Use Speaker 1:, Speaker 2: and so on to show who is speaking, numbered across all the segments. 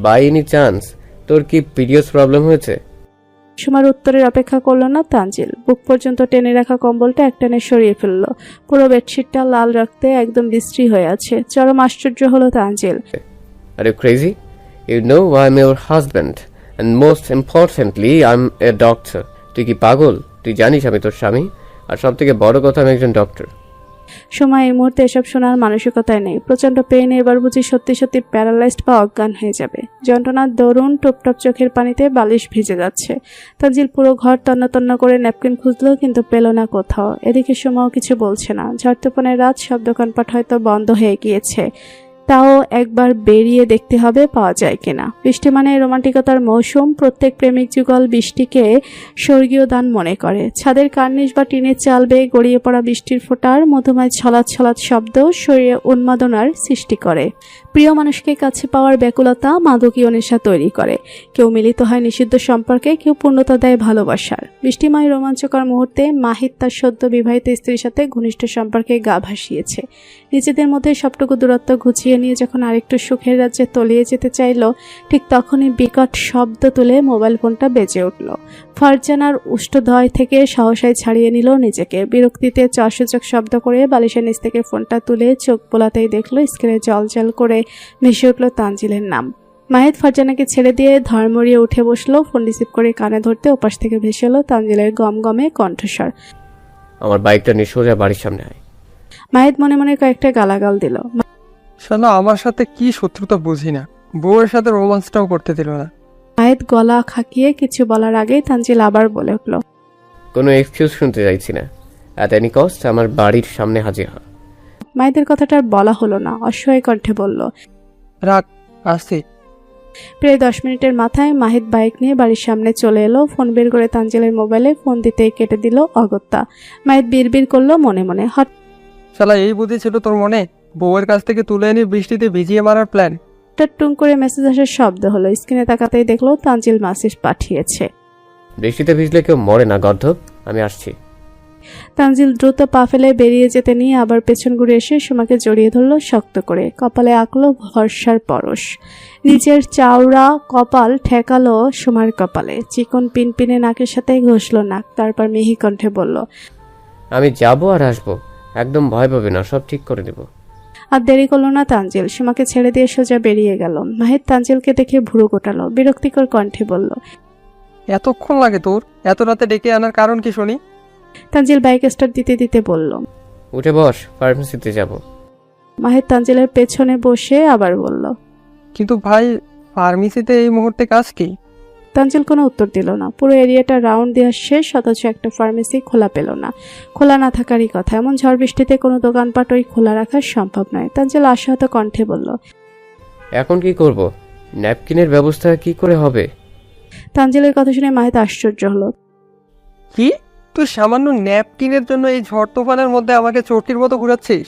Speaker 1: By any chance তোর কি periods problem হয়েছে?
Speaker 2: সুমার উত্তরের অপেক্ষা করল না তানজিল। বুক পর্যন্ত টেনে রাখা কম্বলটা একটানে সরিয়ে ফেলল। পুরো বেডশিটটা লাল রক্তে একদম বিশ্রী হয়ে আছে। চরম আশ্চর্য হলো Tanzil.
Speaker 1: Are you crazy? You know I am your husband and most importantly I am a doctor. তুই কি পাগল? তুই জানিস আমি তোর স্বামী, আর সব থেকে বড় কথা আমি একজন ডক্টর।
Speaker 2: সময় এই মুহূর্তে এসব শোনার মানসিকতায় নেই। প্রচন্ড পেইনে এবার বুঝি সত্যি সত্যি প্যারালাইজড বা অজ্ঞান হয়ে যাবে। যন্ত্রণার দরুন টপটপ চোখের পানিতে বালিশ ভিজে যাচ্ছে। তানজিল পুরো ঘর তন্ন তন্ন করে ন্যাপকিন খুঁজলো, কিন্তু পেল না কোথাও। এদিকে সময়ও কিছু বলছে না। ঝড়-তুফানের রাত, সব দোকানপাট হয়তো বন্ধ হয়ে গিয়েছে। তাও একবার বেরিয়ে দেখতে হবে পাওয়া যায় কিনা। বৃষ্টি মানে রোমান্টিকতার মৌসুম। প্রত্যেক প্রেমিক যুগল বৃষ্টিকে স্বর্গীয় দান মনে করে। ছাদের কার্নিশ বা টিনের চাল বেয়ে গড়িয়ে পড়া বৃষ্টির ফোঁটার মধুময় ছলাৎ ছলাৎ শব্দ শরীরে উন্মাদনার সৃষ্টি করে। প্রিয় মানুষকে কাছে পাওয়ার ব্যাকুলতা মাদকীয় নেশা তৈরি করে। কেউ মিলিত হয় নিষিদ্ধ সম্পর্কে, কেউ পূর্ণতা দেয় ভালোবাসার। বৃষ্টিময় রোমাঞ্চকর মুহূর্তে মাহিদ তার সদ্য বিবাহিত স্ত্রীর সাথে ঘনিষ্ঠ সম্পর্কে গা ভাসিয়েছে। নিজেদের মধ্যে সবটুকু দূরত্ব ঘুচিয়ে নিয়ে যখন আরেকটু সুখের রাজ্যে তলিয়ে যেতে চাইল, ঠিক তখনই বিকট শব্দ তুলে মোবাইল ফোনটা বেজে উঠল। ফারজানার উষ্ঠদয় থেকে সহসায় ছাড়িয়ে নিল নিজেকে। বিরক্তিতে চসূচক শব্দ করে বালিশের নিচ থেকে ফোনটা তুলে চোখ বোলাতেই দেখলো স্ক্রিনে জল করে ভেসে উঠল তানজিলের নাম। মাহিদ ফারজানাকে ছেড়ে দিয়ে ধর্মড়িয়ে উঠে বসলো। ফোন রিসিভ করে কানে ধরতে ওপাশ থেকে ভেসে এলো তানজিলের গমগমে কণ্ঠস্বর।
Speaker 1: আমার বাইকটা নিয়ে সোজা বাড়ির সামনে আয়।
Speaker 2: মাহিদ মনে মনে কয়েকটা গালাগাল দিল।
Speaker 3: শালা আমার সাথে কি শত্রুতা বুঝি না, বউয়ের সাথে রোমান্সটাও করতে দিল না।
Speaker 2: মাহিদ গলা খাকিয়ে কিছু বলার আগেই তানজিল আবার বলে উঠল,
Speaker 1: কোনো এক্সকিউজ শুনতে চাইছি না। অ্যাট এনি কস্ট আমার বাড়ির সামনে হাজির হ।
Speaker 2: মাহিদের কথাটা আর বলা হলো না। অসহায় কণ্ঠে বলল,
Speaker 3: রাগ, আসছি।
Speaker 2: প্রায় 10 মিনিটের মাথায় মাহিদ বাইক নিয়ে বাড়ির সামনে চলে এলো। ফোন বের করে তানজিলের মোবাইলে ফোন দিতে কেটে দিল অগত্যা। মাহিদ বিড়বিড় করলো মনে মনে,
Speaker 3: শালা এই বুদ্ধি ছিল তোর মনে? বউয়ের কাছ থেকে তুলে এনে বৃষ্টিতে ভিজিয়ে মারার প্ল্যান?
Speaker 2: হঠাৎ টুং করে মেসেজ আসার শব্দ হলো। স্ক্রিনে তাকাতেই দেখলো তানজিল মেসেজ পাঠিয়েছে।
Speaker 1: বৃষ্টিতে ভিজলে কেউ মরে না গর্ধব, আমি আসছি।
Speaker 2: তানজিল দ্রুত পা ফেলে বেরিয়ে যেতে নিয়ে আবার পেছন ঘুরে এসে সুমাকে জড়িয়ে ধরল শক্ত করে। কপালে আঁকলো ভরসার পরশ। নিজের চাওড়া কপাল ঠেকালো সুমার কপালে। চিকন পিনপিনে নাকের সাথে ঘষলো নাক। তারপর মিহি কণ্ঠে বলল,
Speaker 1: আমি যাবো আর আসবো, একদম ভয় পাবে না, সব ঠিক করে দেব।
Speaker 2: আর দেরি করলো না তানজিল। সুমাকে ছেড়ে দিয়ে সোজা বেরিয়ে গেল। মাহিদ তানজিলকে দেখে ভুরু গোটালো। বিরক্তিকর কণ্ঠে বলল,
Speaker 3: এতক্ষণ লাগে তোর? এত রাতে ডেকে আনার কারণ কি শুনি?
Speaker 2: তানজিল বাইক স্টার্ট দিতে দিতে বলল,
Speaker 1: উঠে বস, ফার্মেসিতে যাব।
Speaker 2: মাহিদ তানজিলের পেছনে বসে আবার বলল,
Speaker 3: কিন্তু ভাই, ফার্মেসিতে এই মুহূর্তে কাজ কি?
Speaker 2: তানজিল কোনো উত্তর দিল না। পুরো এরিয়াটা রাউন্ড দেওয়া শেষ, অথচ একটা ফার্মেসি খোলা পেল না। খোলা না থাকারই কথা। এমন ঝড় বৃষ্টিতে কোনো দোকানপাট ওই খোলা রাখা সম্ভব নয়। তানজিল আশাহত কণ্ঠে বলল,
Speaker 1: এখন কি করব? ন্যাপকিনের ব্যবস্থা কি করে হবে?
Speaker 2: তানজিলের কথা শুনে মাহিদ আশ্চর্য হলো।
Speaker 3: কি, তুই সামান্য ন্যাপকিনের জন্য এই ঝড় তুফানের মধ্যে আমাকে চোরটির মতো ঘুরাচ্ছিস?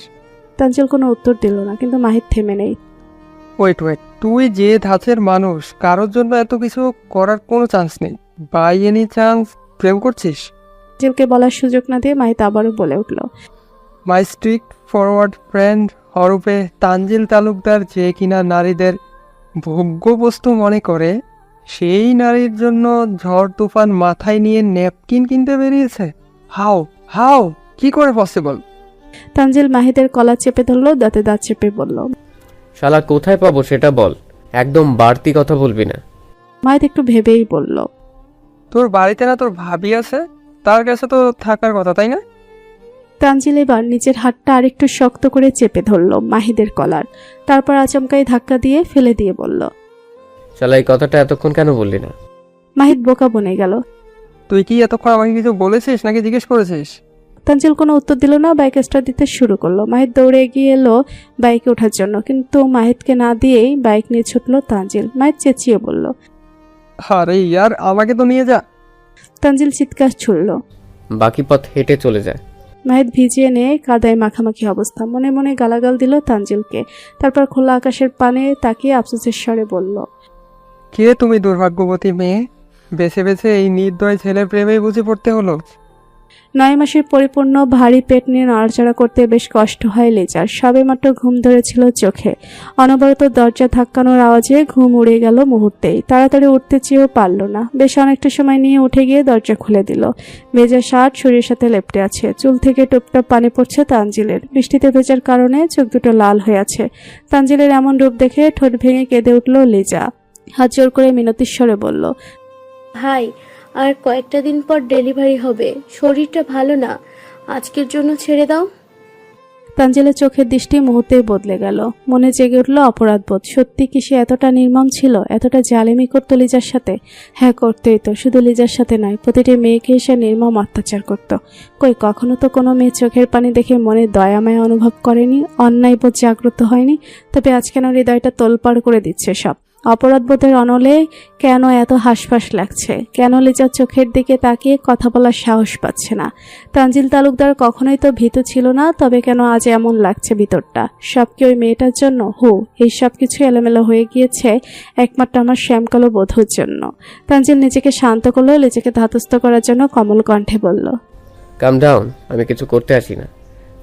Speaker 2: তানজিল কোনো উত্তর দিল না, কিন্তু মাহিদ থেমে নেই।
Speaker 3: ওয়েট, তুই যে ধাঁচের মানুষ, কারোর জন্য এত কিছু করার কোনো চান্স নেই। বাই এনি চান্স প্রেম করছিস?
Speaker 2: তানজিলকে বলার সুযোগ না দিয়ে মাহিদ আবারও বলে উঠল,
Speaker 3: মাই স্ট্রিক্ট ফরওয়ার্ড ফ্রেন্ড হরূপে তানজিল তালুকদার, যে কিনা নারীদের ভোগ্যবস্তু মনে করে, সেই নারীর জন্য ঝড় তুফান মাথায় নিয়ে ন্যাপকিন কিনতে বেরিয়েছে? হাউ কি করে পসিবল?
Speaker 2: তানজিল মাহিদের কলা চেপে ধরলো, দাঁতে দাঁত চেপে বলল,
Speaker 1: শালা কোথায় পাবো সেটা বল, একদম বাড়তি কথা বলবি না।
Speaker 2: মাহিদ একটু ভেবেই বলল,
Speaker 3: তোর বাড়িতে না তোর ভাবি আছে? তার কাছে তো থাকার কথা, তাই না?
Speaker 2: তানজিল এবার নিজের হাতটা আরেকটু শক্ত করে চেপে ধরল মাহিদের কলার। তারপর আচমকাই ধাক্কা দিয়ে ফেলে দিয়ে বলল,
Speaker 1: শালা এই কথাটা এতক্ষণ কেন বললি না?
Speaker 2: মাহিদ বোকা বনে গেল।
Speaker 3: তুই কি এতক্ষণ আমাকে কিছু বলেছিস নাকি জিজ্ঞেস করেছিস?
Speaker 2: তানজিল কোনো উত্তর দিল না। বাইক স্টার্ট দিতে শুরু করলো। মাহিদ দৌড়ে এগিয়ে এলো বাইকে ওঠার জন্য, কিন্তু মাহিদকে না দিয়েই বাইক নিয়ে ছুটলো তানজিল। মাহিদ চেঁচিয়ে বলল,
Speaker 3: আরে ইয়ার, আমাকে তো নিয়ে যা।
Speaker 2: তানজিল চিৎকার ছুড়ল।
Speaker 1: বাকি পথ হেঁটে চলে যায়।
Speaker 2: মাহিদ ভিজিয়ে নিয়ে কাদায় মাখামাখি অবস্থা। মনে মনে গালাগাল দিল তানজিলকে। তারপর খোলা আকাশের পানে তাকিয়ে আফসোসের স্বরে বলল,
Speaker 3: কে তুমি দুর্ভাগ্যবতী মেয়ে? বেছে বেছে এই নির্দয় ছেলের প্রেমে বুঝে পড়তে হলো।
Speaker 2: 9 মাসের পরিপূর্ণ ভারী পেট নিয়ে নড়াচড়া করতে বেশ কষ্ট হয় লিজার। সবেমাত্র ঘুম ধরেছিল চোখে। অনবরত দরজা ধাক্কানোর আওয়াজে ঘুম উড়ে গেল মুহূর্তেই। তাড়াতাড়ি উঠতে চেয়েও পারল না। বেশ অনেকটা সময় নিয়ে উঠে গিয়ে দরজা খুলে দিল। ভেজা শার্ট শরীরের সাথে লেপ্টে আছে। চুল থেকে টুপটাপ পানি পড়ছে তানজিলের। বৃষ্টিতে ভেজার কারণে চোখ দুটো লাল হয়ে আছে। তানজিলের এমন রূপ দেখে ঠোঁট ভেঙে কেঁদে উঠল লিজা। হাত জোর করে মিনতির স্বরে বলল,
Speaker 4: ভাই, আর কয়েকটা দিন পর ডেলিভারি হবে, শরীরটা ভালো না, আজকের জন্য ছেড়ে দাও।
Speaker 2: তানজিলের চোখের দৃষ্টি মুহূর্তেই বদলে গেল। মনে জেগে উঠল অপরাধবোধ। সত্যি কি সে এতটা নির্মম ছিল? এতটা জালেমি করতো লিজার সাথে? হ্যাঁ, করতেই তো। শুধু লিজার সাথে নয়, প্রতিটি মেয়েকে সে নির্মম অত্যাচার করত। কই কখনো তো কোনো মেয়ে চোখের পানি দেখে মনে দয়া মায়া অনুভব করেনি, অন্যায়বোধ জাগ্রত হয়নি। তবে আজ কেন হৃদয়টা তোলপাড় করে দিচ্ছে সব? অপরাধবোধের অনলে কেন এত হাসফাস লাগছে? কেন লিজার চোখের দিকে তাকিয়ে কথা বলার সাহস পাচ্ছে না? তানজিল তালুকদার কখনোই তো ভীতু ছিল না, তবে কেন আজ এমন লাগছে ভিতরটা? সব কি ওই মেয়েটার জন্য? এই সব কিছু এলোমেলো হয়ে গিয়েছে একমাত্র আমার শ্যামকালো বধূর জন্য। তানজিল নিজেকে শান্ত করলো, নিজেকে ধাতস্থ করার জন্য কমল কণ্ঠে বলল,
Speaker 1: কাম ডাউন, আমি কিছু করতে আসি না।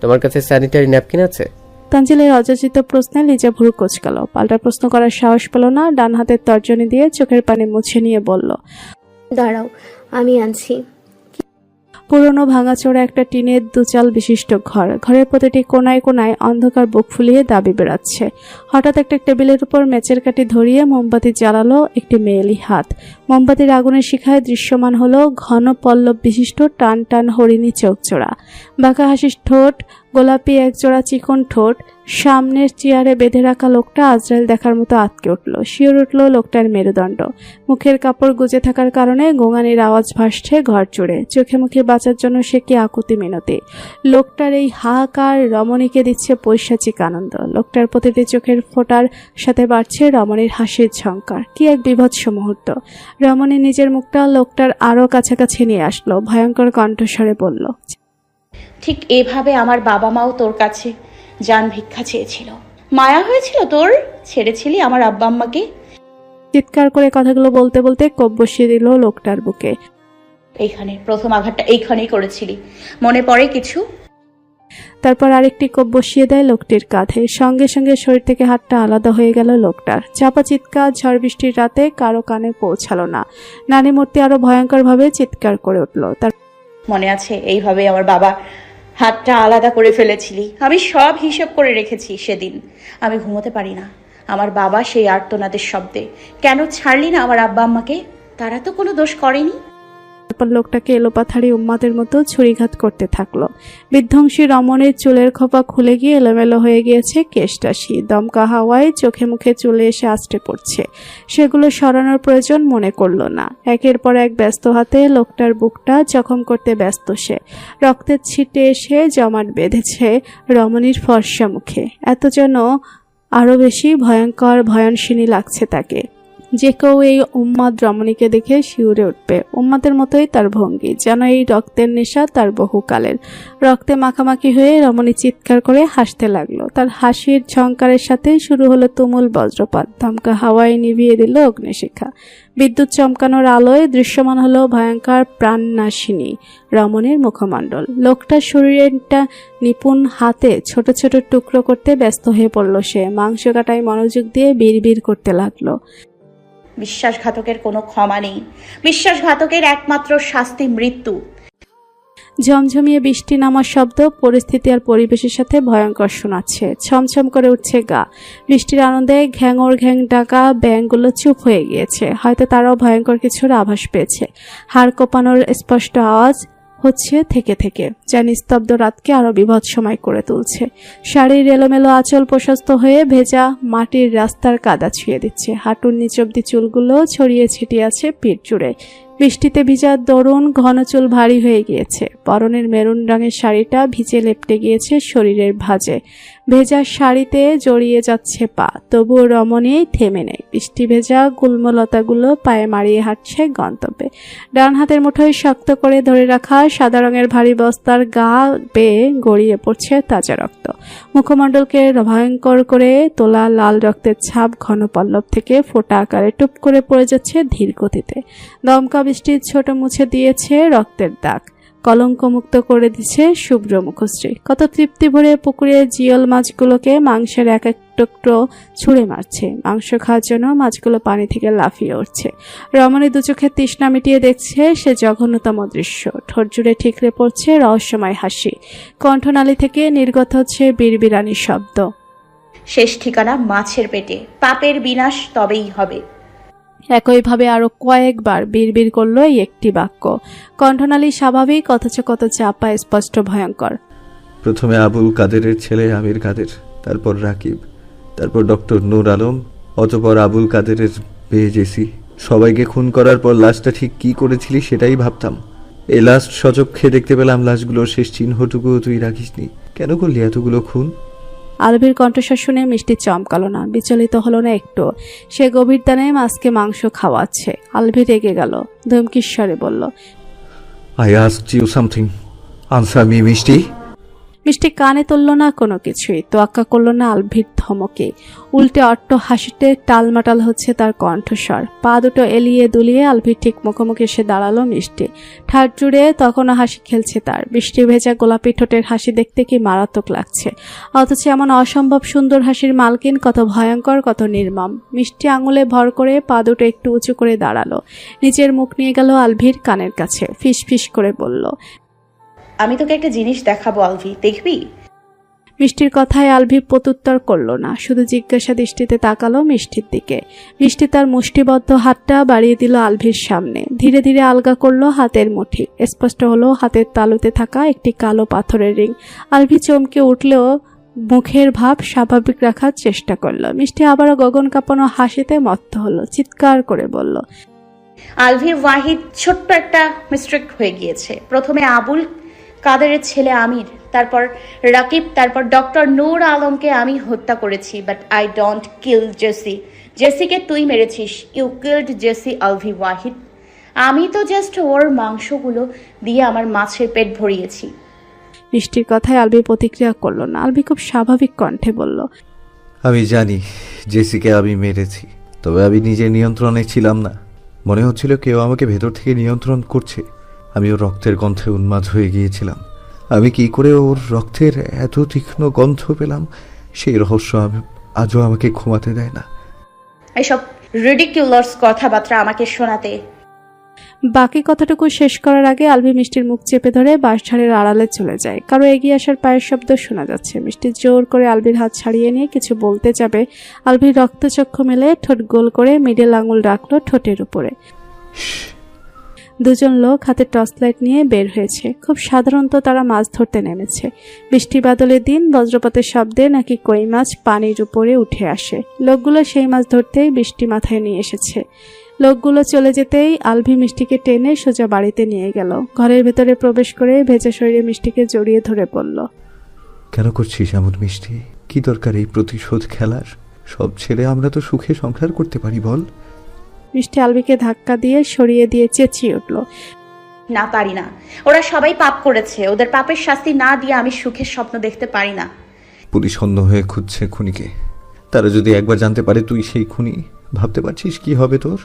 Speaker 1: তোমার কাছে স্যানিটারি ন্যাপকিন আছে?
Speaker 2: তানজিলের অযাচিত প্রশ্নে লিজা ভুরু কোঁচকাল। পাল্টা প্রশ্ন করার সাহস পেল না। ডান হাতের তর্জনী দিয়ে চোখের পানি মুছে নিয়ে বলল,
Speaker 4: দাঁড়াও, আমি আনছি।
Speaker 2: পুরনো ভাঙাচোরা একটা টিনের দুচাল বিশিষ্ট ঘর। ঘরের প্রতিটি কোনায় কোনায় অন্ধকার বুক ফুলিয়ে দাবি বেড়াচ্ছে। হঠাৎ একটা টেবিলের উপর মেচের কাঠি ধরিয়ে মোমবাতি জ্বালালো একটি মেয়েলি হাত। মোমবাতির আগুনের শিখায় দৃশ্যমান হলো ঘন পল্লব বিশিষ্ট টান টান হরিণী চোখজোড়া, বাঁকা হাসির ঠোঁট, গোলাপি একজোড়া চিকন ঠোঁট। সামনের চেয়ারে বেঁধে রাখা লোকটা আজরাইল দেখার মতো আটকে উঠল। শিওর উঠল লোকটার মেরুদণ্ড। মুখের কাপড় গুজে থাকার কারণে গোঙানির আওয়াজ ভাসছে ঘর জুড়ে। চোখে মুখে বাঁচার জন্য সে কি আকুতি মিনতি। লোকটার এই হাহাকার রমণীকে দিচ্ছে পৈশাচিক আনন্দ। লোকটার প্রতিটি চোখের ফোঁটার সাথে বাড়ছে রমণীর হাসির ঝংকার। কি এক বিভৎস মুহূর্ত। রমণী নিজের মুখটা লোকটার আরো কাছাকাছি নিয়ে আসলো। ভয়ঙ্কর কণ্ঠস্বরে বলল,
Speaker 5: ঠিক এভাবে আমার বাবা মাও তোর কাছে জান ভিক্ষা চেয়েছিল। মায়া হয়েছিল তোর, ছেড়েছিলি আমার আব্বা আম্মাকে।
Speaker 2: চিৎকার করে কথাগুলো বলতে বলতে কোপ বসিয়ে দিল লোকটার বুকে।
Speaker 5: এইখানে প্রথম আঘাতটা এইখানেই করেছিলি, মনে পড়ে কিছু?
Speaker 2: তারপর আরেকটি কোপ বসিয়ে দেয় লোকটির কাঁধে। সঙ্গে সঙ্গে শরীর থেকে হাতটা আলাদা হয়ে গেল লোকটার। চাপা চিৎকার ঝড় বৃষ্টির রাতে কারো কানে পৌঁছালো না। নানী মূর্তি আরো ভয়ঙ্করভাবে চিৎকার করে উঠল। তার
Speaker 5: মনে আছে এইভাবে আমার বাবা হাতটা আলাদা করে ফেলেছিলি? আমি সব হিসেব করে রেখেছি সেদিন। আমি ঘুমোতে পারি না আমার বাবা সেই আর্তনাদের শব্দে। কেন ছাড়লি না আমার আব্বা আম্মাকে? তারা তো কোনো দোষ করেনি।
Speaker 2: তারপর লোকটাকে এলোপাথারি উম্মাদের মতো ছুরিঘাত করতে থাকলো। বিধ্বংসী রমণের চুলের খোপা খুলে গিয়ে এলোমেলো হয়ে গিয়েছে কেশটাশি। দমকা হাওয়ায় চোখে মুখে চলে এসে আষ্টে পড়ছে। সেগুলো সরানোর প্রয়োজন মনে করল না। একের পর এক ব্যস্ত হাতে লোকটার বুকটা জখম করতে ব্যস্ত সে। রক্তের ছিটে এসে জমাট বেঁধেছে রমণীর ফর্সা মুখে। এত যেন আরো বেশি ভয়ঙ্কর ভয়নশিনী লাগছে তাকে। যে কেউ এই উম্মাদ রমণীকে দেখে শিউরে উঠবে। উম্মাদের মতোই তার ভঙ্গি, যেন এই রক্তের নেশা তার বহুকালের। রক্তে মাখামাখি হয়ে রমণী চিৎকার করে হাসতে লাগলো। তার হাসির ঝংকারের সাথে শুরু হলো তুমুল বজ্রপাত। ধমকা হাওয়ায় নিভিয়ে দিল অগ্নিশিখা। বিদ্যুৎ চমকানোর আলোয় দৃশ্যমান হলো ভয়ঙ্কর প্রাণনাশিনী রমণীর মুখমণ্ডল। লোকটার শরীরটা নিপুণ হাতে ছোট ছোট টুকরো করতে ব্যস্ত হয়ে পড়ল সে। মাংস কাটায় মনোযোগ দিয়ে বিড়বিড় করতে লাগলো,
Speaker 5: বিশ্বাসঘাতকের কোনো ক্ষমা নেই। বিশ্বাসঘাতকের একমাত্র শাস্তি মৃত্যু।
Speaker 2: ঝমঝমিয়ে বৃষ্টি নামার শব্দ পরিস্থিতি আর পরিবেশের সাথে ভয়ঙ্কর শোনাচ্ছে। ছমছম করে উঠছে গা। বৃষ্টির আনন্দে ঘ্যাঙর ঘ্যাং ডাকা ব্যাঙগুলো চুপ হয়ে গিয়েছে। হয়তো তারাও ভয়ঙ্কর কিছুর আভাস পেয়েছে। হাড় কোপানোর স্পষ্ট আওয়াজ হচ্ছে থেকে থেকে, যা নিস্তব্ধ রাতকে আরো বিভৎসময় করে তুলছে। শাড়ির এলোমেলো আঁচল প্রশস্ত হয়ে ভেজা মাটির রাস্তার কাদা ছুঁয়ে দিচ্ছে। হাঁটুর নিচ অব্দি চুলগুলো ছড়িয়ে ছিটিয়ে আছে পিঠ জুড়ে। বৃষ্টিতে ভিজা দরুন ঘন চুল ভারী হয়ে গিয়েছে। পরনের মেরুন রঙের শাড়িটা ভিজে লেপ্টে গিয়েছে শরীরের ভাঁজে। ভেজা শাড়িতে জড়িয়ে যাচ্ছে পা, তবুও রমণী থেমে নেই। বৃষ্টি ভেজা গুল্মলতাগুলো পায়ে মারিয়ে হাঁটছে গন্তব্যে। ডান হাতের মুঠোয় শক্ত করে ধরে রাখা সাদা রঙের ভারী বস্তার গা বেয়ে গড়িয়ে পড়ছে তাজা রক্ত। মুখমণ্ডলকে ভয়ঙ্কর করে তোলা লাল রক্তের ছাপ ঘন পল্লব থেকে ফোঁটা আকারে টুপ করে পড়ে যাচ্ছে ধীর গতিতে। দমকা বৃষ্টির ছোট মুছে দিয়েছে রক্তের দাগ। কলঙ্কমুক্ত করে দিচ্ছে শুভ্র মুখশ্রী। কত তৃপ্তি ভরে পুকুরে জিওল মাছগুলোকে মাংসের এক এক টুকরো ছুঁড়ে মারছে। মাংস খাওয়ার জন্য মাছগুলো পানি থেকে লাফিয়ে উঠছে। রমণী দু চোখে তৃষ্ণা মিটিয়ে দেখছে সে জঘন্যতম দৃশ্য। ঠোঁট জুড়ে ঠিকরে পড়ছে রহস্যময় হাসি। কণ্ঠনালী থেকে নির্গত হচ্ছে বিড়বিড়ানি শব্দ।
Speaker 5: শেষ ঠিকানা মাছের পেটে, পাপের বিনাশ তবেই হবে।
Speaker 2: একইভাবে আরো কয়েকবার বিড়বিড় করলো এই একটি বাক্য। কণ্ঠনালী স্বাভাবিক, অথচ কত চাপা, স্পষ্ট, ভয়ঙ্কর।
Speaker 6: প্রথমে আবুল কাদেরের ছেলে আমির কাদের, তারপর রাকিব, তারপর ডক্টর নূর আলম, অতঃপর আবুল কাদেরের মেয়ে জেসি। সবাইকে খুন করার পর লাশটা ঠিক কি করেছিলি সেটাই ভাবতাম। এই লাস্ট সচক্ষে দেখতে পেলাম লাশগুলোর শেষ চিহ্নটুকুও তুই রাখিসনি। কেন করলি এতগুলো খুন?
Speaker 2: আলভির কণ্ঠস্বর শুনে মিষ্টি চমকালো না, বিচলিত হলো না একটু। সে গভীর দানে মাছকে মাংস খাওয়াচ্ছে। আলভি রেগে গেল, ধমকির স্বরে বলল,
Speaker 6: I asked you something, answer me Mishti.
Speaker 2: Mishti কানে তুলল না কোনো কিছুই, তোয়াক্কা করল না আলভির ধমকে। উল্টে অট্ট হাসিতে টালমাটাল হচ্ছে তার কণ্ঠস্বর। পা দুটো এলিয়ে দুলিয়ে আলভির ঠিক মুখোমুখি এসে দাঁড়ালো মিষ্টি। ঠাট জুড়ে তখনও হাসি খেলছে তার। বৃষ্টি ভেজা গোলাপি ঠোঁটের হাসি দেখতে কি মারাত্মক লাগছে, অথচ এমন অসম্ভব সুন্দর হাসির মালকিন কত ভয়ঙ্কর, কত নির্মম। মিষ্টি আঙুলে ভর করে পা দুটো একটু উঁচু করে দাঁড়ালো। নিজের মুখ নিয়ে গেল আলভির কানের কাছে, ফিস ফিস করে বলল,
Speaker 5: আমি তোকে একটা জিনিস দেখাবো আলভি, দেখবি?
Speaker 2: মিষ্টির কথায় আলভি প্রত্যুত্তর করল না, শুধু জিজ্ঞাসা দৃষ্টিতে তাকালো মিষ্টির দিকে। মিষ্টি তার মুষ্টিবদ্ধ হাতটা বাড়িয়ে দিল আলভির সামনে। ধীরে ধীরে আলগা করলো হাতের মুঠি। স্পষ্ট হলো হাতের তালুতে থাকা একটি কালো পাথরের রিং। আলভি চমকে উঠলেও মুখের ভাব স্বাভাবিক রাখার চেষ্টা করলো। মিষ্টি আবারও গগন কাঁপানো হাসিতে মত্ত হলো, চিৎকার করে বলল,
Speaker 5: আলভি ওয়াহিদ, ছোট্ট একটা মিস্টেক হয়ে গিয়েছে। প্রথমে আবুল কাদেরের ছেলে আমির, তারপর রাকিব, তারপর ডক্টর নূর আলমকে আমি হত্যা করেছি, but I don't kill Jessie. জেসিকে তুই মেরেছিস। You killed Jessie Alvi Wahid. আমি তো জাস্ট ওর মাংসগুলো দিয়ে আমার মাছের পেট ভরিয়েছি।
Speaker 2: মিষ্টির কথায় আলভি প্রতিক্রিয়া করলো না। আলভি খুব স্বাভাবিক কণ্ঠে বলল,
Speaker 6: আমি জানি জেসিকে আমি মেরেছি, তবে আমি নিজের নিয়ন্ত্রণে ছিলাম না। মনে হচ্ছিল কেউ আমাকে ভেতর থেকে নিয়ন্ত্রণ করছে। আমি ওর রক্তের গন্ধে উন্মাদ হয়ে গিয়েছিলাম। আমি কি করে ওর রক্তের এত তীক্ষ্ণ গন্ধ পেলাম, সেই রহস্য আজও আমাকে ঘুমাতে দেয় না।
Speaker 5: এসব রিডিকুলাস কথাবার্তা আমাকে শোনাতে।
Speaker 2: বাকি কথাটুকু শেষ করার আগে আলভি মিষ্টির মুখ চেপে ধরে বাঁশঝাড়ের আড়ালে চলে যায়। কারো এগিয়ে আসার পায়ের শব্দ শোনা যাচ্ছে। মিষ্টি জোর করে আলভির হাত ছাড়িয়ে নিয়ে কিছু বলতে যাবে। আলভির রক্তচক্ষু মেলে ঠোঁট গোল করে মিডল আঙুল রাখলো ঠোঁটের উপরে। দুজন লোক হাতে টর্চ লাইট নিয়ে বের হয়েছে। খুব সাধারণত তারা মাছ ধরতে নেমেছে। বৃষ্টি বাদলের দিন বজ্রপাতের শব্দে নাকি কই মাছ পানির উপরে উঠে আসে। লোকগুলো সেই মাছ ধরতেই বৃষ্টি মাথায় নিয়ে এসেছে। লোকগুলো চলে যেতেই আলভি মিষ্টিকে টেনে সোজা বাড়িতে নিয়ে গেল। ঘরের ভেতরে প্রবেশ করে ভেজা শরীরে মিষ্টিকে জড়িয়ে ধরে বলল,
Speaker 6: কেন করছিস এমন মিষ্টি? কি দরকার এই প্রতিশোধ খেলার? সব ছেড়ে আমরা তো সুখে সংসার করতে পারি, বল?
Speaker 2: মিষ্টি আলভিকে ধাক্কা দিয়ে সরিয়ে দিয়ে চেঁচিয়ে উঠল,
Speaker 5: না, পারি না। ওরা সবাই পাপ করেছে, ওদের পাপের শাস্তি না দিয়ে আমি সুখের স্বপ্ন দেখতে পারি না।
Speaker 6: পুলিশ অন্ধ হয়ে খুঁজছে খুনিকে। তারা যদি একবার জানতে পারে তুই সেই খুনি, ভাবতে পারছিস কি হবে তোর?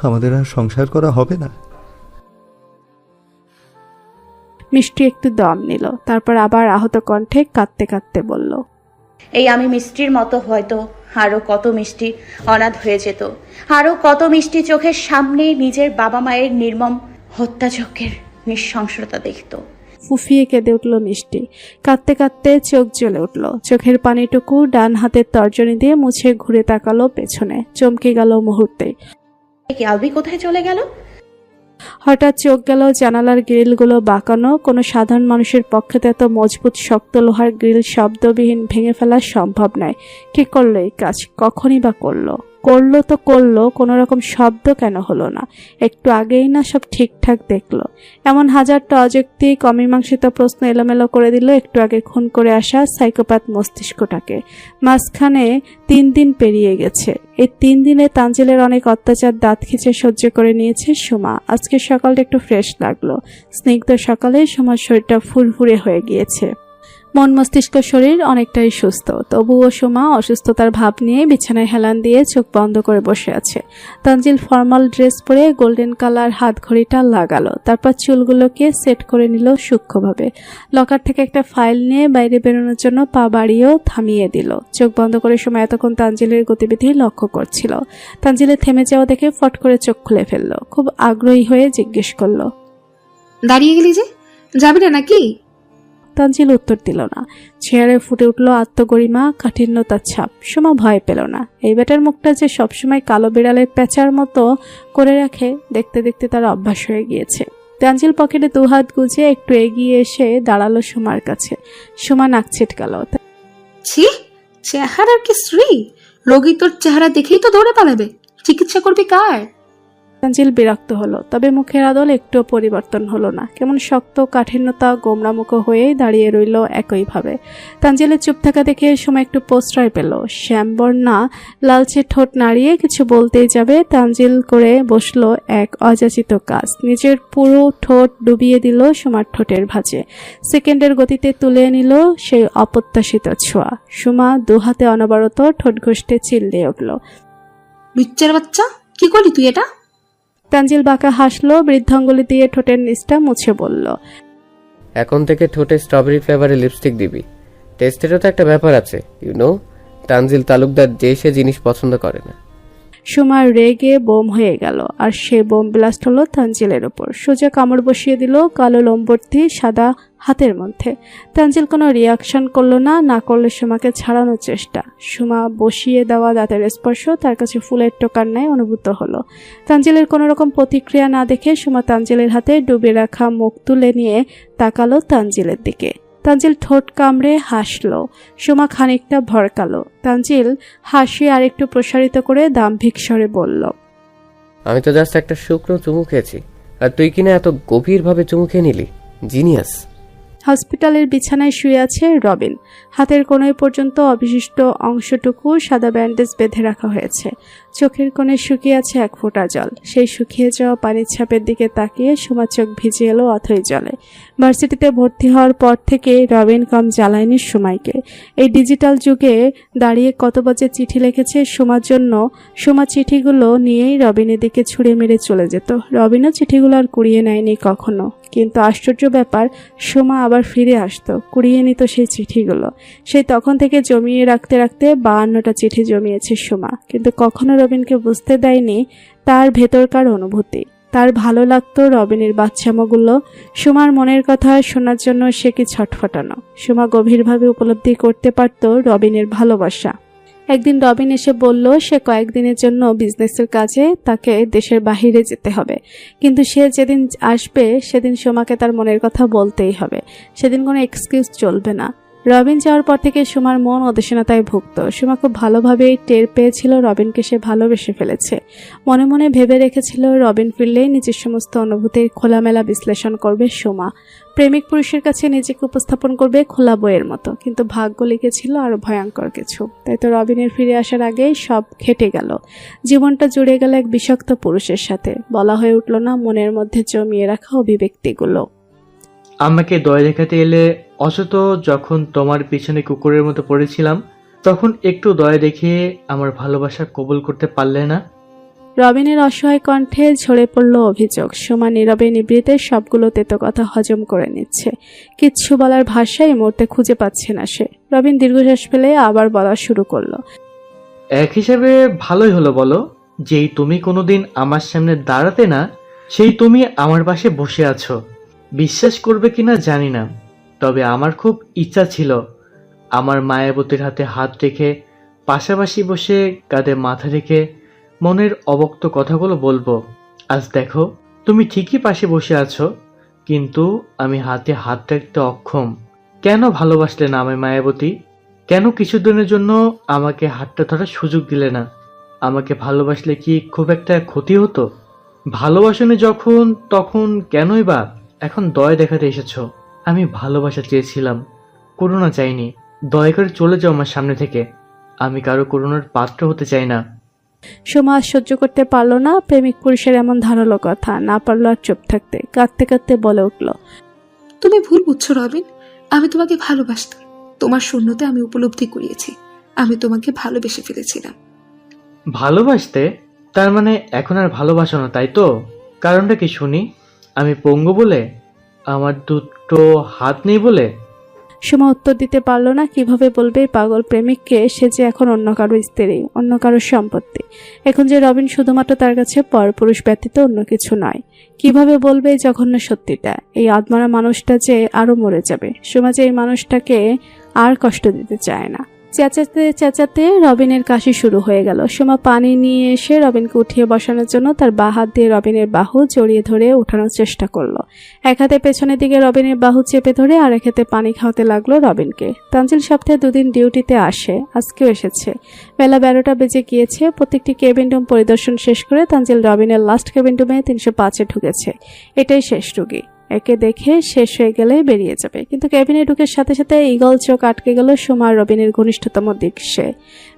Speaker 6: আমাদের আর সংসার করা হবে না।
Speaker 2: মিষ্টি একটু দম নিল, তারপর আবার আহত কণ্ঠে কাঁদতে কাঁদতে বলল,
Speaker 5: এই আমি মিষ্টির মতো হয়তো আরো কত মিষ্টি অনাথ হয়ে যেত, আরো কত মিষ্টি চোখের সামনে নিজের বাবা মায়ের নির্মম হত্যাযজ্ঞের নৃশংসতা দেখতো।
Speaker 2: ফুফিয়ে কেঁদে উঠল মিষ্টি। কাঁদতে কাঁদতে চোখ জ্বলে উঠল। চোখের পানিটুকু ডান হাতের তর্জনী দিয়ে মুছে ঘুরে তাকালো পেছনে। চমকে গেল মুহূর্তে।
Speaker 5: কি আলভি কোথায় চলে গেল?
Speaker 2: হঠাৎ চোখ গেল জানালার গ্রিলগুলো বাঁকানো। কোনো সাধারণ মানুষের পক্ষে তো এত মজবুত শক্ত লোহার গ্রিল শব্দবিহীন ভেঙে ফেলা সম্ভব নয়। কে করলো এই কাজ? কখনই বা করলো? করলো তো করলো, কোনো রকম শব্দ কেন হলো না? একটু আগেই না সব ঠিকঠাক দেখলো। এমন হাজারটা অযৌক্তিক অমীমাংসিত প্রশ্ন এলোমেলো করে দিল একটু আগে খুন করে আসা সাইকোপ্যাথ মস্তিষ্কটাকে। মাঝখানে 3 দিন পেরিয়ে গেছে। এই 3 দিনে তানজিলের অনেক অত্যাচার দাঁত খিচে সহ্য করে নিয়েছে সুমা। আজকে সকালটা একটু ফ্রেশ লাগলো। স্নিগ্ধ সকালে সুমার শরীরটা ফুরফুরে হয়ে গিয়েছে। মন মস্তিষ্ক শরীর অনেকটাই সুস্থ, তবুও সোমা অসুস্থতার ভাব নিয়ে বিছানায় হেলান দিয়ে চোখ বন্ধ করে বসে আছে। তানজিল ফর্মাল ড্রেস পরে গোল্ডেন কালার হাত ঘড়িটা লাগালো, তারপর চুলগুলোকে সেট করে নিল সূক্ষ্মভাবে। লকার থেকে একটা ফাইল নিয়ে বাইরে বেরোনোর জন্য পা বাড়িয়েও থামিয়ে দিল। চোখ বন্ধ করে সোমা এতক্ষণ তানজিলের গতিবিধি লক্ষ্য করছিল। তানজিলের থেমে যাওয়া দেখে ফট করে চোখ খুলে ফেললো। খুব আগ্রহী হয়ে জিজ্ঞেস করলো,
Speaker 7: দাঁড়িয়ে গেলি যে, যাবি না নাকি?
Speaker 2: তানজিল উত্তর দিল না। চেহারায় ফুটে উঠল আত্মগরিমা, কাঠিন্যতার ছাপ। সোমা ভয় পেল না। এই বেটার মুখটা যে সবসময় কালো বিড়ালের প্যাঁচার মতো করে রাখে, দেখতে দেখতে তার অভ্যাস হয়ে গিয়েছে। তানজিল পকেটে দুহাত গুজে একটু এগিয়ে এসে দাঁড়ালো সোমার কাছে। সোমা নাক ছিটকালো।
Speaker 7: ছি, চেহারার কি শ্রী! রোগী তোর চেহারা দেখেই তো দৌড়ে পালাবে। চিকিৎসা করবি কার?
Speaker 2: তানজিল বিরক্ত হলো, তবে মুখের আদল একটুও পরিবর্তন হলো না। কেমন শক্ত কাঠিন্যতা গোমরামুখ হয়েই দাঁড়িয়ে রইল একইভাবে। তানজিলের চুপ থাকা দেখে সময় একটু প্রশ্রয় পেল। শ্যামবর্ণা লালচে ঠোঁট নাড়িয়ে কিছু বলতেই যাবে, তানজিল করে বসলো এক অযাচিত কাজ। নিজের পুরো ঠোঁট ডুবিয়ে দিল সোমার ঠোঁটের ভাঁজে। সেকেন্ডের গতিতে তুলে নিল সেই অপ্রত্যাশিত ছোঁয়া। সোমা দুহাতে অনবরত ঠোঁট ঘষতে চিল্লিয়ে উঠল,
Speaker 7: লুচ্চার বাচ্চা, কি করলি তুই এটা?
Speaker 2: তানজিল বাঁকা হাসলো, বৃদ্ধাঙ্গুলি দিয়ে ঠোঁটের নিচটা মুছে বলল,
Speaker 1: এখন থেকে ঠোঁটে স্ট্রবেরি ফ্লেভারের লিপস্টিক দিবি। টেস্টেরও তো একটা ব্যাপার আছে, তানজিল তালুকদার যে সে জিনিস পছন্দ করে না।
Speaker 2: সুমার রেগে বোম হয়ে গেল, আর সে বোম ব্লাস্ট হলো তানজিলের ওপর। সোজা কামড় বসিয়ে দিল কালো লোমবর্তী সাদা হাতের মধ্যে। তানজিল কোনো রিয়াকশন করলো না, না করলে সুমাকে ছাড়ানোর চেষ্টা। সুমা বসিয়ে দেওয়া দাঁতের স্পর্শ তার কাছে ফুলের টোকার ন্যায় অনুভূত হলো। তানজিলের কোনো রকম প্রতিক্রিয়া না দেখে সুমা তানজিলের হাতে ডুবে রাখা মুখ তুলে নিয়ে তাকালো তানজিলের দিকে। তানজিল ঠোঁট কামড়ে হাসলো। সুমা খানিকটা ভড়কালো। তানজিল হাসি আরেকটু প্রসারিত করে দাম্ভিক স্বরে বলল,
Speaker 1: আমি তো জাস্ট একটা শুকনো চুমু খেয়েছি, আর তুই কিনা এত গভীরভাবে চুমু খেয়ে নিলি। জিনিয়াস।
Speaker 2: হসপিটালের বিছানায় শুয়ে আছে রবিন। হাতের কোণে পর্যন্ত অবশিষ্ট অংশটুকু সাদা ব্যান্ডেজ বেঁধে রাখা হয়েছে। চোখের কোণে শুকিয়ে আছে এক ফোঁটা জল। সেই শুকিয়ে যাওয়া পানির ছাপের দিকে তাকিয়ে সুমার চোখ ভিজে এলো অথই জলে। ভার্সিটিতে ভর্তি হওয়ার পর থেকে রবিন কম জ্বালায়নি সুমাইকে। এই ডিজিটাল যুগে দাঁড়িয়ে কত বাজে চিঠি লিখেছে সুমার জন্য। সুমা চিঠিগুলো নিয়েই রবিনের দিকে ছুঁড়ে মেরে চলে যেত। রবিনও চিঠিগুলো আর কুড়িয়ে নেয়নি কখনো। কিন্তু আশ্চর্য ব্যাপার, সুমা আবার ফিরে আসতো, কুড়িয়ে নিত সেই চিঠিগুলো। সেই তখন থেকে জমিয়ে রাখতে রাখতে 52টা চিঠি জমিয়েছে সুমা, কিন্তু কখনো রবিনকে বুঝতে দেয়নি তার ভেতরকার অনুভূতি। তার ভালো লাগতো রবিনের বাচ্চামোগুলো। সুমার মনের কথা শোনার জন্য সে কি ছটফটানো। সুমা গভীরভাবে উপলব্ধি করতে পারত রবিনের ভালোবাসা। একদিন রবিন এসে বলল সে কয়েকদিনের জন্য বিজনেসের কাজে তাকে দেশের বাহিরে যেতে হবে, কিন্তু সে যেদিন আসবে সেদিন সুমাকে তার মনের কথা বলতেই হবে। সেদিন কোনো এক্সকিউজ চলবে না। রবিন যাওয়ার পর থেকে সুমার মন উদাসীনতায় ভুগত। সুমা খুব ভালোভাবেই টের পেয়েছিল রবিনকে সে ভালোবেসে ফেলেছে। মনে মনে ভেবে রেখেছিল রবিন ফিরলেই নিজের সমস্ত অনুভূতির খোলামেলা বিশ্লেষণ করবে সুমা। প্রেমিক পুরুষের কাছে নিজেকে উপস্থাপন করবে খোলা বইয়ের মতো। কিন্তু ভাগ্য লিখেছিল আরো ভয়ঙ্কর কিছু। তাই তো রবিনের ফিরে আসার আগেই সব ঘেটে গেল। জীবনটা জুড়ে গেল এক বিষাক্ত পুরুষের সাথে। বলা হয়ে উঠল না মনের মধ্যে জমিয়ে রাখা অভিব্যক্তিগুলো।
Speaker 8: আমাকে দয়া দেখাতে এলে অসত যখন তোমার পিছনে কুকুরের মতো পড়েছিলাম, তখন একটু দয়া দেখিয়ে আমার ভালোবাসা কবুল করতে পারলে না?
Speaker 2: রবিনের অসহায় কণ্ঠে ঝরে পড়ল অভিযোগ। সুমা নীরবে নিবৃতে সবগুলো তেতো কথা হজম করে নিচ্ছে। কিচ্ছু বলার ভাষা এই মুহূর্তে খুঁজে পাচ্ছে না সে। রবিন দীর্ঘশ্বাস ফেলে আবার বলা শুরু করলো,
Speaker 8: এক হিসাবে ভালোই হলো বলো, যেই তুমি কোনোদিন আমার সামনে দাঁড়াতে না, সেই তুমি আমার পাশে বসে আছো। বিশ্বাস করবে কিনা জানি না, তবে আমার খুব ইচ্ছা ছিল আমার মায়াবতীর হাতে হাত রেখে পাশাপাশি বসে কাঁধে মাথা রেখে মনের অবক্ত কথাগুলো বলবো। আজ দেখো তুমি ঠিকই পাশে বসে আছো, কিন্তু আমি হাতে হাত রাখতে অক্ষম। কেন ভালোবাসলে না আমায় মায়াবতী? কেন কিছুদিনের জন্য আমাকে হাতটা ধরার সুযোগ দিলে না? আমাকে ভালোবাসলে কি খুব একটা ক্ষতি হতো? ভালোবাসনি যখন, তখন কেনই বা এখন দয়া দেখাতে এসেছো? আমি ভালোবাসা চেয়েছিলাম, করুণা চাইনি। দয়া করে চলে যাও আমার সামনে থেকে। আমি কারো করুণার পাত্র হতে চাই না।
Speaker 2: সুমা সহ্য করতে পারলো না প্রেমিক পুরুষের এমন ধারালো কথা। না পারলো আর চুপ থাকতে। কাঁদতে কাঁদতে বলে উঠল,
Speaker 7: তুমি ভুল বুঝছো রবিন, আমি তোমাকে ভালোবাসতাম। তোমার শূন্যতে আমি উপলব্ধি করিয়েছি আমি তোমাকে ভালোবেসে ফেলেছিলাম।
Speaker 8: ভালোবাসতে? তার মানে এখন আর ভালোবাসো না, তাই তো? কারণটা কি শুনি? আমি পঙ্গু বলে? আমার দুটো হাত নেই বলে?
Speaker 2: সুমা উত্তর দিতে পারল না। কিভাবে বলবে এই পাগল প্রেমিককে সে যে এখন অন্য কারো স্ত্রী, অন্য কারোর সম্পত্তি। এখন যে রবিন শুধুমাত্র তার কাছে পরপুরুষ ব্যতীত অন্য কিছু নয়। কিভাবে বলবে এই জঘন্য সত্যিটা? এই আত্মারা মানুষটা যে আরো মরে যাবে। সুমা যে এই মানুষটাকে আর কষ্ট দিতে চায় না। চেঁচাতে চেঁচাতে রবিনের কাশি শুরু হয়ে গেল। সুমা পানি নিয়ে এসে রবিনকে উঠিয়ে বসানোর জন্য তার বাঁ হাত দিয়ে রবিনের বাহু জড়িয়ে ধরে ওঠানোর চেষ্টা করলো। এক হাতে পেছনের দিকে রবিনের বাহু চেপে ধরে আর এক হাতে পানি খাওয়াতে লাগলো রবিনকে। তানজিল সপ্তাহে 2 দিন ডিউটিতে আসে, আজকেও এসেছে। বেলা 12টা বেজে গিয়েছে। প্রত্যেকটি কেবিন রুম পরিদর্শন শেষ করে তানজিল রবিনের লাস্ট কেবিন রুমে 305-এ ঢুকেছে। এটাই শেষ রুগী, একে দেখে শেষ হয়ে গেলে বেরিয়ে যাবে। কিন্তু ক্যাবিনে ঢুকের সাথে সাথে ঈগল চোখ আটকে গেল সুমার রবিনের ঘনিষ্ঠতম দৃশ্যে।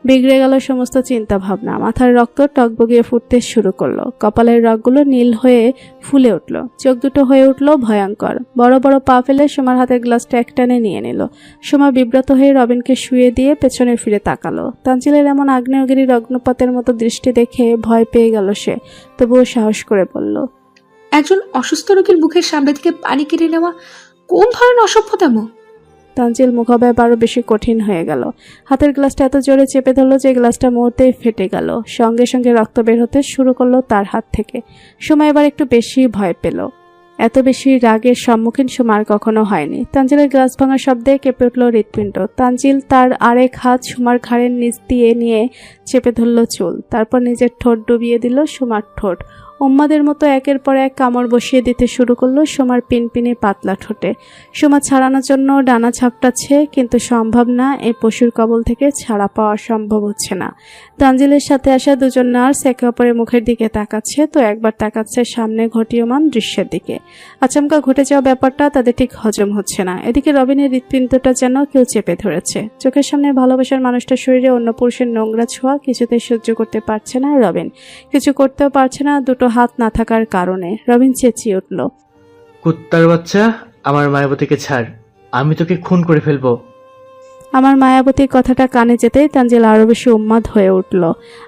Speaker 2: বিগড়ে গেল সমস্ত চিন্তা ভাবনা। মাথার রক্ত টকবগিয়ে ফুটতে শুরু করলো। কপালের রগগুলো নীল হয়ে ফুলে উঠল। চোখ দুটো হয়ে উঠল ভয়ঙ্কর। বড় বড় পা ফেলে সুমার হাতের গ্লাসটা একটানে নিয়ে নিল। সুমা বিব্রত হয়ে রবিনকে শুয়ে দিয়ে পেছনে ফিরে তাকালো। তানজিলের এমন আগ্নেয়গিরি অগ্নুপাতের মতো দৃষ্টি দেখে ভয় পেয়ে গেল সে, তবুও সাহস করে বলল,
Speaker 7: একজন অসুস্থ রোগীর মুখের সামনে থেকে পানি কেড়ে নেওয়া কোন ধরনের অসভ্যতামো?
Speaker 2: তানজিল মুখাভাব আরো বেশি কঠিন হয়ে গেল। হাতের গ্লাসটা এত জোরে চেপে ধরলো যে গ্লাসটা মুহূর্তেই ফেটে গেল। সঙ্গে সঙ্গে রক্ত বের হতে শুরু করলো তার হাত থেকে। সুমা এবার একটু বেশি ভয় পেল। এত বেশি রাগের সম্মুখীন সুমা আর কখনো হয়নি। তানজিলের গ্লাস ভাঙার শব্দে কেঁপে উঠল হৃৎপিণ্ড। তানজিল তার আরেক হাত সুমার ঘাড়ের নিচ দিয়ে নিয়ে চেপে ধরল চুল। তারপর নিজের ঠোঁট ডুবিয়ে দিল সুমার ঠোঁট। উম্মাদের মতো একের পর এক কামড় বসিয়ে দিতে শুরু করলো সুমার পিনপিনে পাতলা ঠোঁটে। সুমা ছাড়ানোর জন্য ডানা ঝাপটাচ্ছে, কিন্তু সম্ভব না। এই পশুর কবল থেকে ছাড়া পাওয়া সম্ভব হচ্ছে না। তানজিলের সাথে আসা 2 নার্স একে অপরের মুখের দিকে তাকাচ্ছে, তো একবার তাকাচ্ছে সামনে ঘটীয়মান দৃশ্যের দিকে। আচমকা ঘটে যাওয়া ব্যাপারটা তাদের ঠিক হজম হচ্ছে না। এদিকে রবিনের হৃৎপিণ্ডটা যেন কেউ চেপে ধরেছে। চোখের সামনে ভালোবাসার মানুষটার শরীরে অন্য পুরুষের নোংরা ছোঁয়া কিছুতেই সহ্য করতে পারছে না রবিন। কিছু করতেও পারছে না দুটো হাত না থাকার কারণে। রবিন চেঁচিয়ে উঠল,
Speaker 8: কুত্তার বাচ্চা, আমার মায়াবতীকে ছাড়, আমি তোকে খুন করে ফেলবো।
Speaker 2: আমার মায়াবতীর কথাটা কানে যেতেই তানজিল আরো বেশি উন্মাদ হয়ে উঠল।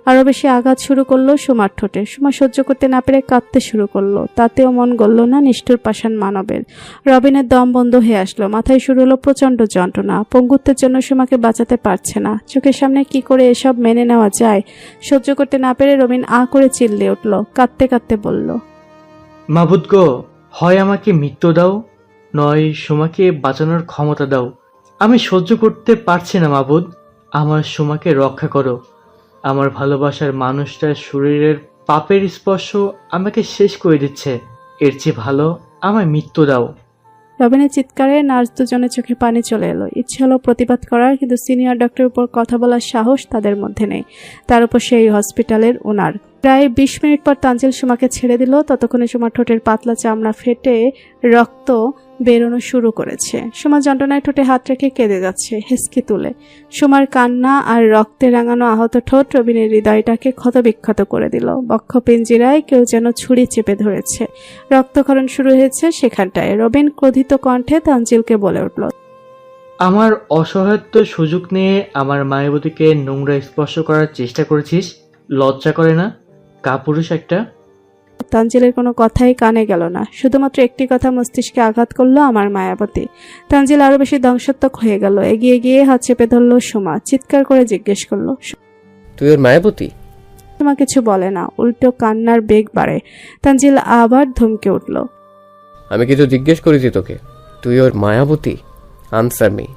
Speaker 2: আরো বেশি আঘাত শুরু করলো সুমার ঠোঁটে। সুমা সহ্য করতে না পেরে কাঁদতে শুরু করলো। তাতেও মন গলল না নিষ্ঠুর পাষাণ মানবের। রবিনের দম বন্ধ হয়ে আসলো। মাথায় শুরু হলো প্রচন্ড যন্ত্রণা। পঙ্গুত্বের জন্য সুমাকে বাঁচাতে পারছে না। চোখের সামনে কি করে এসব মেনে নেওয়া যায়? সহ্য করতে না পেরে রবিন আ করে চিল্লে উঠল। কাঁদতে কাঁদতে বলল,
Speaker 8: মাবুদ গো, হয় আমাকে মৃত্যু দাও, নয় সুমাকে বাঁচানোর ক্ষমতা দাও। আমি সহ্য করতে পারছি না মাবুদ, আমার সুমাকে রক্ষা করো। আমার ভালোবাসার মানুষটার শরীরের পাপের স্পর্শ আমাকে শেষ করে দিচ্ছে। এর চেয়ে ভালো আমায় মৃত্যু দাও।
Speaker 2: রবিনের চিৎকারে নার্স 2জনের চোখে পানি চলে এলো। ইচ্ছে হলো প্রতিবাদ করার, কিন্তু সিনিয়র ডক্টরের উপর কথা বলার সাহস তাদের মধ্যে নেই। তার উপর সেই হসপিটালের ওনার। প্রায় 20 মিনিট পর তানজিল সুমাকে ছেড়ে দিল। ততক্ষণে সুমার ঠোঁটের পাতলা চামড়া ফেটে রক্ত বেরোনো শুরু করেছে। সুমা যন্ত্রণায় ঠোঁটে হাত রেখে কেঁদে যাচ্ছে হেসকি তুলে। সুমার কান্না আর রক্তে রাঙানো আহত ঠোঁট রবিনের হৃদয়টাকে ক্ষতবিক্ষত করে দিল। বক্ষ পিঞ্জিরায় কেউ যেন ছুরি চেপে ধরেছে। রক্তক্ষরণ শুরু হয়েছে সেখানটায়। রবিন ক্রোধিত কণ্ঠে তানজিলকে বলে উঠল,
Speaker 8: আমার অসহায়ত্ব সুযোগ নিয়ে আমার মায়াবতীকে নোংরা স্পর্শ করার চেষ্টা করেছিস? লজ্জা করে না? কাপুরুষ একটা।
Speaker 2: তানজিলের কোনো কথাই কানে গেল না। শুধুমাত্র একটি কথা মস্তিষ্কে আঘাত করলো, আমার মায়াবতী। তানজিল আরো বেশি ধ্বংসাত্মক হয়ে গেল। এগিয়ে গিয়ে হাত চেপে ধরলো সুমা। চিৎকার করে জিজ্ঞেস করলো,
Speaker 1: তুই ওর মায়াবতী?
Speaker 2: সুমা কিছু বলে না, উল্টো কান্নার বেগ বাড়ে। তানজিল আবার ধমকে উঠল,
Speaker 1: আমি কিছু জিজ্ঞেস করেছি তোকে, তুই ওর মায়াবতী? Answer me.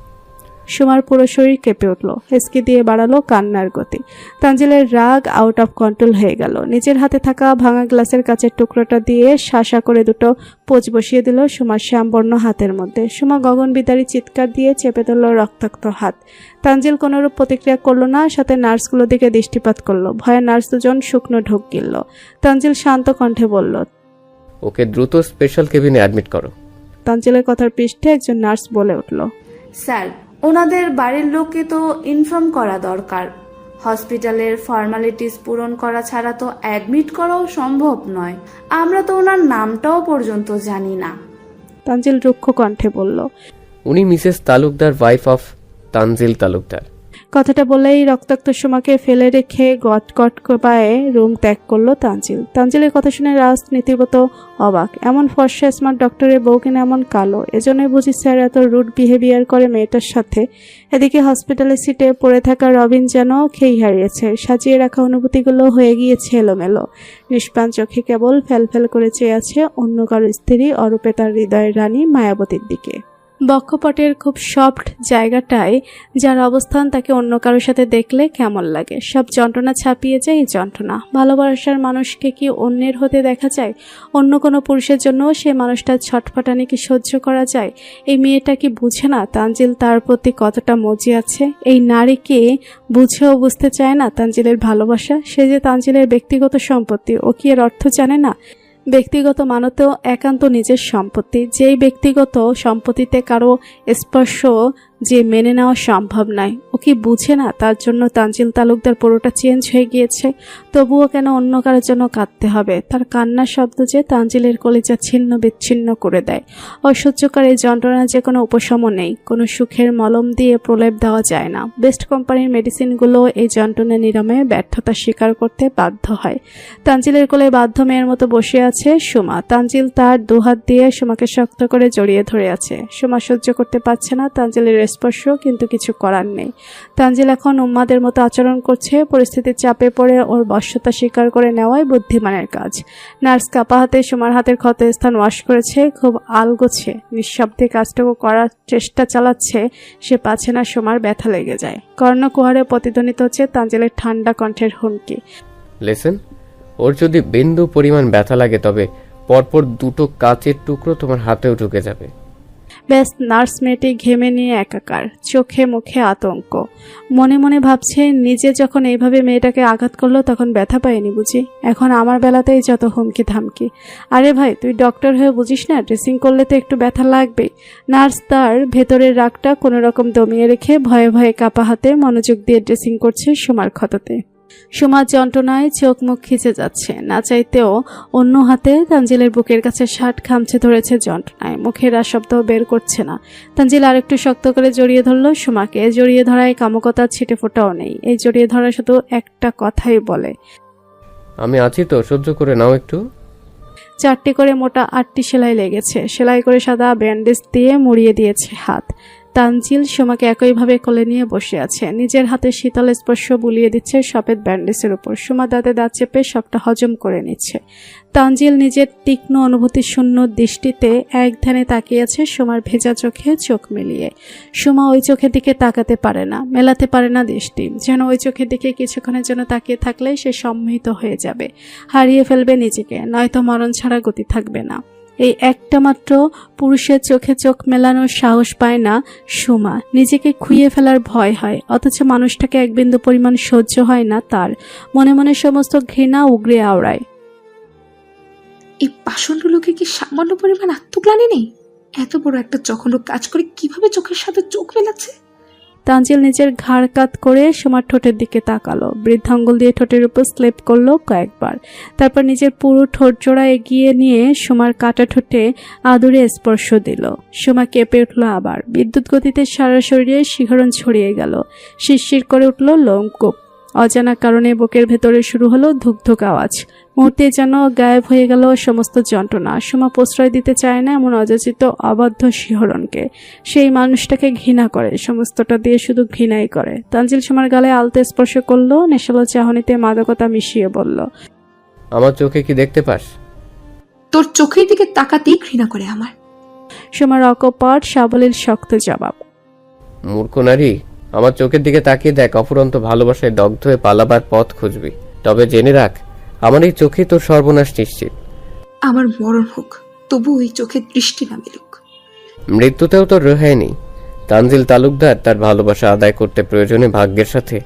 Speaker 2: সুমার পুরো শরীর কেঁপে উঠল। হেসকি দিয়ে বাড়ালো কান্নার গতি। তানজিলের রাগ আউট অফ কন্ট্রোল হয়ে গেল। নিজের হাতে থাকা ভাঙা গ্লাসের কাচের টুকরোটা দিয়ে শাসা করে দুটো পোঁচ বসিয়ে দিল সুমার শ্যামবর্ণ হাতের মধ্যে। সুমা গগনবিদারী চিৎকার দিয়ে চেপে ধরল রক্তাক্ত হাত। তানজিল কোনোরূপ প্রতিক্রিয়া করলো না, সাথে নার্সগুলোর দিকে দৃষ্টিপাত করলো। ভয়ে নার্স 2জন শুকনো ঢোক গিলল। তানজিল শান্ত কণ্ঠে বলল,
Speaker 1: ওকে দ্রুত স্পেশাল কেবিনে অ্যাডমিট করো।
Speaker 2: তানজিলের কথার পৃষ্ঠে একজন নার্স বলে উঠল,
Speaker 9: স্যার, ওনাদের বাড়ির লোককে তো ইনফর্ম করা দরকার। হসপিটালের ফর্মালিটিস পূরণ করা ছাড়া তো অ্যাডমিট করাও সম্ভব নয়। আমরা তো ওনার নামটাও পর্যন্ত জানি না।
Speaker 2: তানজিল রুক্ষ কণ্ঠে বলল,
Speaker 1: উনি Mrs Talukdar, wife of Tanzil Talukdar.
Speaker 2: কথাটা বলেই রক্তাক্ত সুমাকে ফেলে রেখে গট পায়ে রুম ত্যাগ করলো তানজিল। তানজিলের কথা শুনে রাজ নীতিগত অবাক। এমন ফর্সা স্মার্ট ডক্টরের বউ কিনা এমন কালো, এজন্যই বুঝি স্যার এত রুড বিহেভিয়ার করে মেয়েটার সাথে। এদিকে হসপিটালের সিটে পড়ে থাকা রবিন যেন খেই হারিয়েছে, সাজিয়ে রাখা অনুভূতিগুলো হয়ে গিয়েছে এলোমেলো। নিষ্প্রাণ চোখে কেবল ফেল করে চেয়ে আছে অন্য কারো স্ত্রী অরূপে তার হৃদয়ের রানী মায়াবতীর দিকে। বক্ষপটের খুব সফট জায়গাটায় যার অবস্থান তাকে অন্য কারোর সাথে দেখলে কেমন লাগে? সব যন্ত্রণা ছাপিয়ে যায় এই যন্ত্রণা। ভালোবাসার মানুষকে কি অন্যের হতে দেখা যায়? অন্য কোনো পুরুষের জন্য সে মানুষটার ছটফটানি কি সহ্য করা যায়? এই মেয়েটা কি বুঝে না তানজিল তার প্রতি কতটা মজি আছে? এই নারীকে বুঝেও বুঝতে চায় না তানজিলের ভালোবাসা। সে যে তানজিলের ব্যক্তিগত সম্পত্তি, ও কি এর অর্থ জানে না? ব্যক্তিগত মানতেও একান্ত নিজের সম্পত্তি, যেই ব্যক্তিগত সম্পত্তিতে কারো স্পর্শ যে মেনে নেওয়া সম্ভব নয়। ও কি বুঝে না তার জন্য তানজিল তালুকদার পুরোটা চেঞ্জ হয়ে গিয়েছে? তবুও কেন অন্য কারোর জন্য কাঁদতে হবে? তার কান্নার শব্দ যে তানজিলের কলিজা ছিন্ন বিচ্ছিন্ন করে দেয়। অসহ্যকর এই যন্ত্রণার যে কোনো উপশম নেই, কোনো সুখের মলম দিয়ে প্রলেপ দেওয়া যায় না। বেস্ট কোম্পানির মেডিসিনগুলো এই যন্ত্রণা নিরাময়ে ব্যর্থতা স্বীকার করতে বাধ্য হয়। তানজিলের কোলে বাধ্য মেয়ের মতো বসে আছে সুমা। তানজিল তার দুহাত দিয়ে সুমাকে শক্ত করে জড়িয়ে ধরে আছে। সুমা সহ্য করতে পারছে না তানজিলের স্পর্শ, কিন্তু কিছু করার নেই। তানজিল এখন উম্মাদের মতো আচরণ করছে। পরিস্থিতির চাপে পড়ে ওর বশ্যতা স্বীকার করে নেওয়াই বুদ্ধিমানের কাজ। নার্স কাপা হাতে সুমার হাতের ক্ষতস্থান ওয়াশ করেছে, খুব আলগোছে নিঃশব্দে কাজটুকু করার চেষ্টা চালাচ্ছে। সে পাচ্ছে না সুমার ব্যথা লেগে যায়। কর্ণকুহারে প্রতিধ্বনিত হচ্ছে তানজিলের ঠান্ডা কণ্ঠের হুমকি।
Speaker 1: লেসেন, ওর যদি বিন্দু পরিমাণ ব্যথা লাগে তবে পরপর 2টো কাচের টুকরো তোমার হাতেও ঢুকে যাবে।
Speaker 2: ব্যাস, নার্স মেয়েটি ঘেমে নিয়ে একাকার, চোখে মুখে আতঙ্ক। মনে মনে ভাবছে নিজে যখন এইভাবে মেয়েটাকে আঘাত করলো তখন ব্যথা পায়নি বুঝি, এখন আমার বেলাতেই যত হুমকি ধামকি। আরে ভাই, তুই ডক্টর হয়ে বুঝিস না ড্রেসিং করলে তো একটু ব্যথা লাগবেই। নার্স তার ভেতরের রাগটা কোনো রকম দমিয়ে রেখে ভয়ে ভয়ে কাপা হাতে মনোযোগ দিয়ে ড্রেসিং করছে সুমার ক্ষততে। সুমার যন্ত্রণায় চোখ মুখ খিচে যাচ্ছে, না চাইতেও অন্য হাতে তানজিলের বুকের কাছে শার্ট খামচে ধরেছে যন্ত্রণায়, মুখের আর শব্দ বের করছে না। তানজিল আরেকটু শক্ত করে জড়িয়ে ধরল সুমাকে। জড়িয়ে ধরায় কামকতা ছিটে ফোটাও নেই। এই জড়িয়ে ধরা শুধু একটা কথাই বলে,
Speaker 1: আমি আছি তো, সহ্য করে নাও একটু।
Speaker 2: 4টি করে মোটা 8টি সেলাই লেগেছে। সেলাই করে সাদা ব্যান্ডেজ দিয়ে মুড়িয়ে দিয়েছে হাত। তানজিল সুমাকে একইভাবে কোলে নিয়ে বসে আছে, নিজের হাতে শীতল স্পর্শ বুলিয়ে দিচ্ছে সফেদ ব্যান্ডেজের উপর। সুমা দাঁতে দাঁত চেপে সবটা হজম করে নিচ্ছে। তানজিল নিজের তীক্ষ্ণ অনুভূতি শূন্য দৃষ্টিতে এক ধ্যানে তাকিয়ে আছে সুমার ভেজা চোখে চোখ মিলিয়ে। সুমা ওই চোখের দিকে তাকাতে পারে না, মেলাতে পারে না দৃষ্টি। যেন ওই চোখের দিকে কিছুক্ষণের জন্য তাকিয়ে থাকলে সে সম্মোহিত হয়ে যাবে, হারিয়ে ফেলবে নিজেকে, নয়তো মরণ ছাড়া গতি থাকবে না। এই একটা মাত্র পুরুষের চোখে চোখ মেলানোর সাহস পায় না সুমা। নিজেকে খুইয়ে ফেলার ভয় হয়, অথচ মানুষটাকে এক বিন্দু পরিমাণ সহ্য হয় না তার। মনে মনে সমস্ত ঘৃণা উগরে আওড়ায়।
Speaker 7: এই পাষণ্ড লোকে কি সামান্য পরিমাণ আত্মগ্লানি নেই? এত বড় একটা জঘন্য কাজ করে কিভাবে চোখের সাথে চোখ মেলাচ্ছে?
Speaker 2: তানজিল নিজের ঘাড় কাত করে সুমার ঠোঁটের দিকে তাকালো, বৃদ্ধাঙ্গুল দিয়ে ঠোঁটের উপর স্লেপ করলো কয়েকবার। তারপর নিজের পুরো ঠোঁট জোড়া এগিয়ে নিয়ে সুমার কাটা ঠোঁটে আদুরে স্পর্শ দিল। সুমা কেঁপে উঠল আবার, বিদ্যুৎ গতিতে সারা শরীরে শিহরণ ছড়িয়ে গেল। শিরশির করে উঠল লোমকূপ। অজানা কারণে বুকের ভেতরে শুরু হলো ধুকধুক আওয়াজ। মুহূর্তে যেন গায়েব হয়ে গেল সমস্ত যন্ত্রণা। সুমা প্রশ্রয় দিতে চায় না এমন অযাচিত অবাধ্য শিহরণকে। সেই মানুষটাকে ঘৃণা করে, সমস্তটা দিয়ে শুধু ঘৃণাই করে। তানজিল সুমার গালে আলতে স্পর্শ করলো, নেশালো চাহনিতে মাদকতা মিশিয়ে বলল,
Speaker 1: আমার চোখে কি দেখতে পাস?
Speaker 7: তোর চোখের দিকে তাকাতেই ঘৃণা করে আমার।
Speaker 2: সুমার অকপট সাবলীল শক্ত জবাব,
Speaker 1: মূর্খ নারী, আমার চোখের দিকে তাকিয়ে দেখ, অফুরন্ত ভালোবাসায় দগ্ধ হয়ে পালাবার পথ খুঁজবি। তবে জেনে রাখ, আমার এই চোখে তোর সর্বনাশ নিশ্চিত।
Speaker 7: আমার মরণ হোক, তবু ওই চোখের দৃষ্টি না মিলুক।
Speaker 1: মৃত্যুতেও তোর রেহাই নেই। তানজিল তালুকদার তার ভালোবাসা আদায় করতে প্রয়োজনে ভাগ্যের সাথে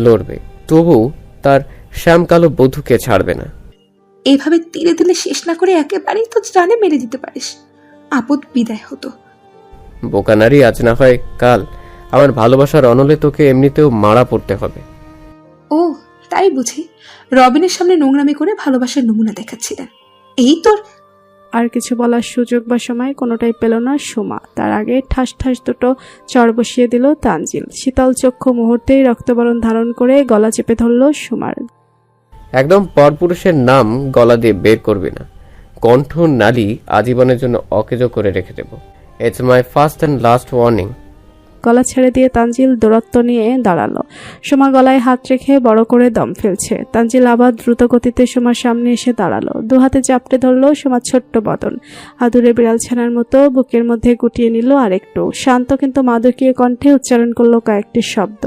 Speaker 1: লড়বে, তবু তার শ্যামকালো বধূকে ছাড়বে না।
Speaker 7: এভাবে তিলে তিলে শেষ না করে একেবারেই তো জানে মেরে দিতে পারিস, আপদ বিদায় হতো।
Speaker 1: বোকা নারী, আজ না হয় কাল আমার ভালোবাসার অনলে তোকে এমনিতেও মারা পড়তে হবে।
Speaker 7: ও তাই বুঝি? রবিনের সামনে নোংরামি করে ভালোবাসার নমুনা দেখাচ্ছিলেন, এই তোর?
Speaker 2: আর কিছু বলার সুযোগ বা সময় কোনোটাই পেল না সুমা। তার আগে ঠাস ঠাস দুটো চড় বসিয়ে দিল তানজিল। শীতল চক্ষু মুহূর্তেই রক্তবরণ ধারণ করে গলা চেপে ধরল সুমার।
Speaker 1: একদম পরপুরুষের নাম গলা দিয়ে বের করবি না, কণ্ঠ নালী আজীবনের জন্য অকেজো করে রেখে দেব। It's my first and last warning.
Speaker 2: গলা ছেড়ে দিয়ে তানজিল দূরত্ব নিয়ে দাঁড়ালো। সুমা গলায় হাত রেখে বড় করে দম ফেলছে। তানজিল আবার দ্রুত গতিতে সুমার সামনে এসে দাঁড়ালো। দু হাতে চাপড়ে ধরলো সুমার ছোট্ট বদন। আদুরে বিড়াল ছানার মতো বুকের মধ্যে গুটিয়ে নিল আরেকটু। শান্ত কিন্তু মাদকীয় কণ্ঠে উচ্চারণ করলো কয়েকটি শব্দ।